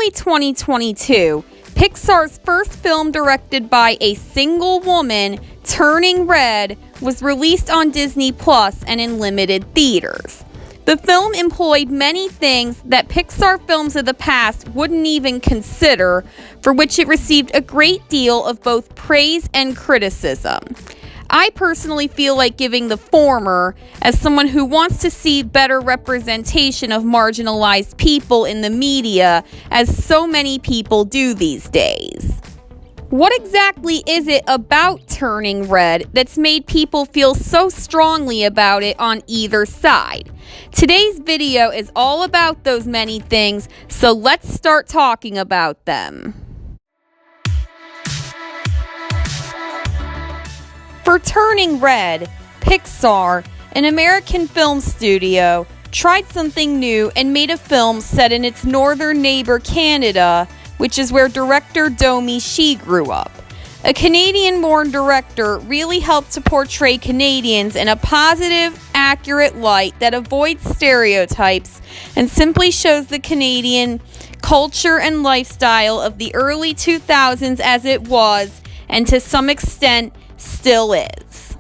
early 2022, Pixar's first film directed by a single woman, Turning Red, was released on Disney Plus and in limited theaters. The film employed many things that Pixar films of the past wouldn't even consider, for which it received a great deal of both praise and criticism. I personally feel like giving the former, as someone who wants to see better representation of marginalized people in the media, as so many people do these days. What exactly is it about Turning Red that's made people feel so strongly about it on either side? Today's video is all about those many things, so let's start talking about them. For Turning Red, Pixar, an American film studio, tried something new and made a film set in its northern neighbor Canada, which is where director Domi Shi grew up. A Canadian-born director really helped to portray Canadians in a positive, accurate light that avoids stereotypes and simply shows the Canadian culture and lifestyle of the early 2000s as it was, and to some extent, still is.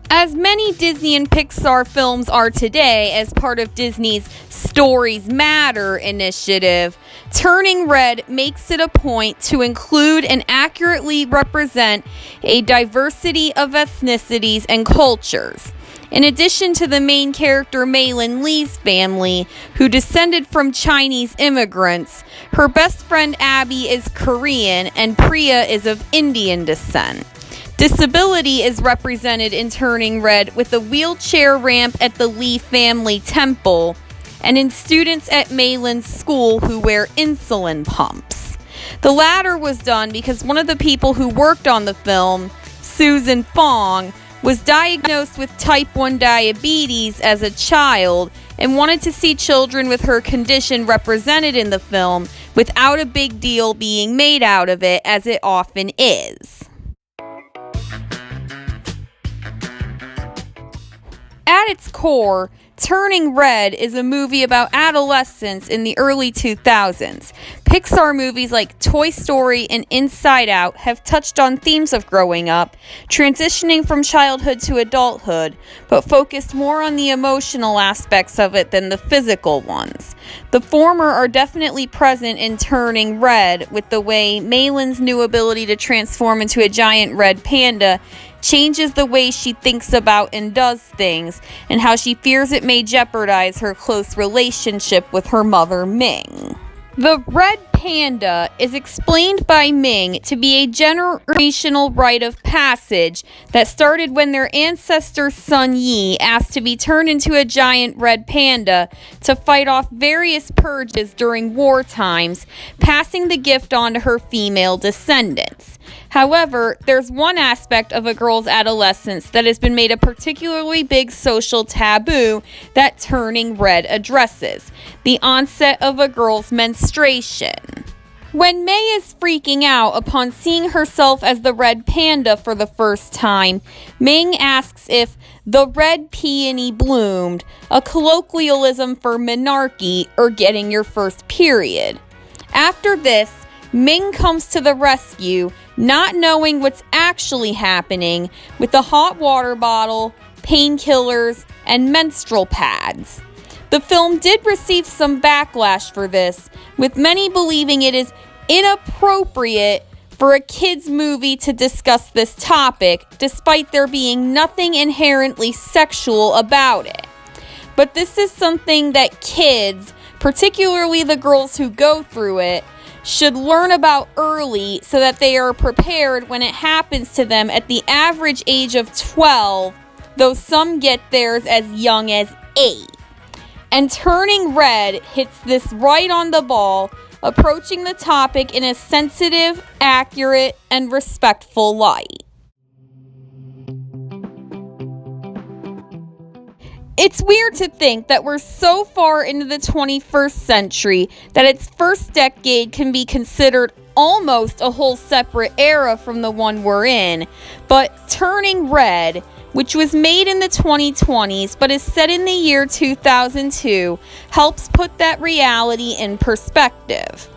As many Disney and Pixar films are today as part of Disney's Stories Matter initiative, Turning Red makes it a point to include and accurately represent a diversity of ethnicities and cultures. In addition to the main character Maylin Lee's family, who descended from Chinese immigrants, her best friend Abby is Korean and Priya is of Indian descent. Disability is represented in Turning Red with a wheelchair ramp at the Lee family temple and in students at Maylin's school who wear insulin pumps. The latter was done because one of the people who worked on the film, Susan Fong, was diagnosed with type 1 diabetes as a child and wanted to see children with her condition represented in the film without a big deal being made out of it, as it often is. At its core, Turning Red is a movie about adolescence in the early 2000s. Pixar movies like Toy Story and Inside Out have touched on themes of growing up, transitioning from childhood to adulthood, but focused more on the emotional aspects of it than the physical ones. The former are definitely present in Turning Red, with the way Maylin's new ability to transform into a giant red panda changes the way she thinks about and does things, and how she fears it may jeopardize her close relationship with her mother, Ming. The red panda is explained by Ming to be a generational rite of passage that started when their ancestor Sun Yi asked to be turned into a giant red panda to fight off various purges during war times, passing the gift on to her female descendants. However, there's one aspect of a girl's adolescence that has been made a particularly big social taboo that Turning Red addresses: the onset of a girl's menstruation. When May is freaking out upon seeing herself as the red panda for the first time, Ming asks if the red peony bloomed, a colloquialism for menarche or getting your first period. After this, Ming comes to the rescue, not knowing what's actually happening, with a hot water bottle, painkillers, and menstrual pads. The film did receive some backlash for this, with many believing it is inappropriate for a kids' movie to discuss this topic, despite there being nothing inherently sexual about it. But this is something that kids, particularly the girls who go through it, should learn about early so that they are prepared when it happens to them at the average age of 12, though some get theirs as young as 8. And Turning Red hits this right on the ball, approaching the topic in a sensitive, accurate, and respectful light. It's weird to think that we're so far into the 21st century that its first decade can be considered almost a whole separate era from the one we're in, but Turning Red, which was made in the 2020s but is set in the year 2002, helps put that reality in perspective.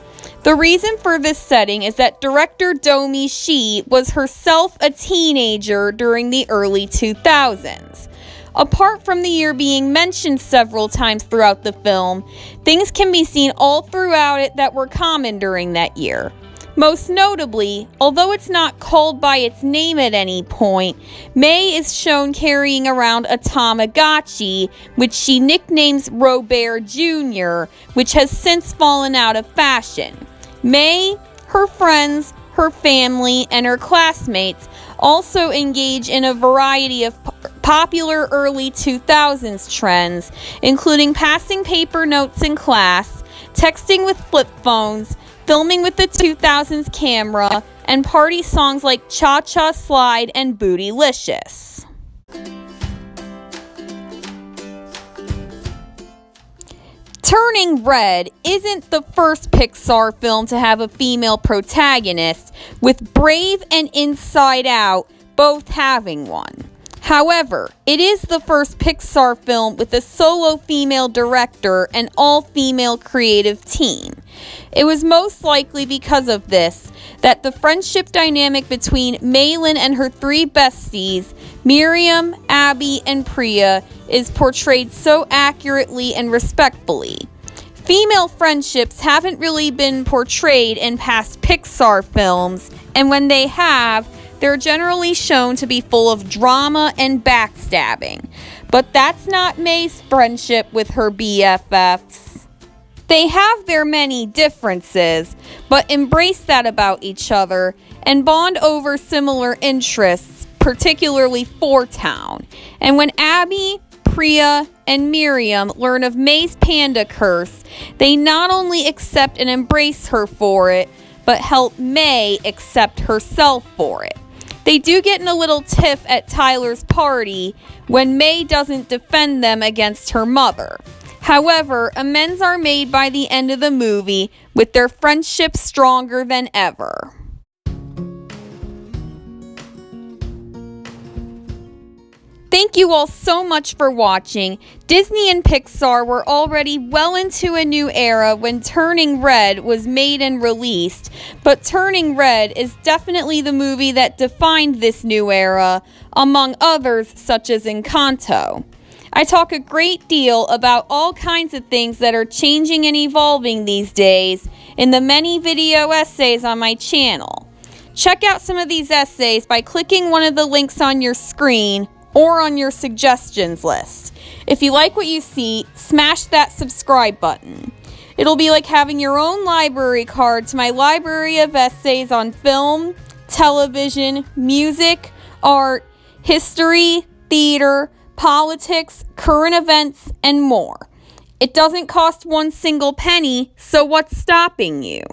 The reason for this setting is that director Domi Shi was herself a teenager during the early 2000s. Apart from the year being mentioned several times throughout the film, things can be seen all throughout it that were common during that year. Most notably, although it's not called by its name at any point, May is shown carrying around a Tamagotchi, which she nicknames Robert Jr., which has since fallen out of fashion. May, her friends, her family, and her classmates also engage in a variety of popular early 2000s trends, including passing paper notes in class, texting with flip phones, filming with the 2000s camera, and party songs like Cha-Cha Slide and Bootylicious. Turning Red isn't the first Pixar film to have a female protagonist, with Brave and Inside Out both having one. However, it is the first Pixar film with a solo female director and all-female creative team. It was most likely because of this that the friendship dynamic between Maylin and her three besties, Miriam, Abby, and Priya, is portrayed so accurately and respectfully. Female friendships haven't really been portrayed in past Pixar films, and when they have, they're generally shown to be full of drama and backstabbing. But that's not May's friendship with her BFFs. They have their many differences, but embrace that about each other and bond over similar interests, particularly for Town. And when Abby, Priya, and Miriam learn of May's panda curse, they not only accept and embrace her for it, but help May accept herself for it. They do get in a little tiff at Tyler's party when May doesn't defend them against her mother. However, amends are made by the end of the movie, with their friendship stronger than ever. Thank you all so much for watching. Disney and Pixar were already well into a new era when Turning Red was made and released, but Turning Red is definitely the movie that defined this new era, among others such as Encanto. I talk a great deal about all kinds of things that are changing and evolving these days in the many video essays on my channel. Check out some of these essays by clicking one of the links on your screen or on your suggestions list. If you like what you see, smash that subscribe button. It'll be like having your own library card to my library of essays on film, television, music, art, history, theater, politics, current events, and more. It doesn't cost one single penny, so what's stopping you?